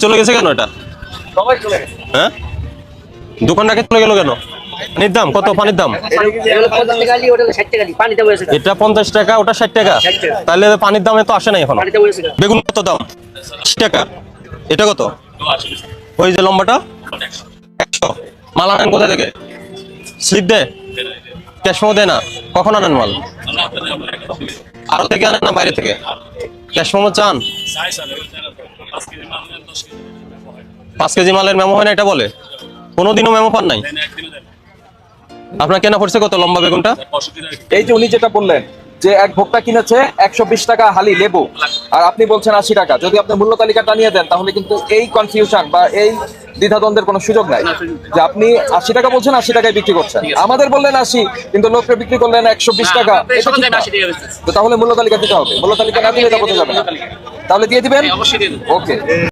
চলে গেছে কেন এটা? সবাই চলে গেছে। হ্যাঁ, দোকানটাকে চলে গেল কেন? পানির দাম কত? পানির দাম এটা 50 টাকা, ওটা 60 টাকা। তাহলে পানির দামে তো আসে নাই এখন। বেগুন কত দাম? 80 টাকা। এটা কত? ওই যে লম্বাটা 100। মাল আনেন কোথা থেকে? স্লিপ দেয়, ক্যাশ মেমো দেয় না? কখন আনেন মাল? আরো থেকে আনেন না বাইরে থেকে? ক্যাশ মেমো চান? 5 কেজি মালের মেমো হয় না এটা বলে? কোনোদিনও মেমো পান নাই? আপনার কেনা পড়ছে কত লম্বা বেগুনটা? এই যে উনি যেটা বললেন যে এক ভোক্তা কিনেছে 120 টাকা হালি লেবু, আর আপনি বলছেন 80 টাকা। যদি আপনি মূল্য তালিকাটা নিয়ে দেন তাহলে কিন্তু এই কনফিউশন বা এই দ্বিধাদ্বন্দ্বের কোনো সুযোগ নাই যে আপনি 80 টাকা বলছেন, 80 টাকায় বিক্রি করছেন। আমাদের বললেন 80, কিন্তু লোককে বিক্রি করলেন 120 টাকা। এটা ঠিক না। তো তাহলে মূল্য তালিকা দিতে হবে। মূল্য তালিকা না দিলে এটা বোঝা যাবে না। তাহলে দিয়ে দিবেন? ওকে।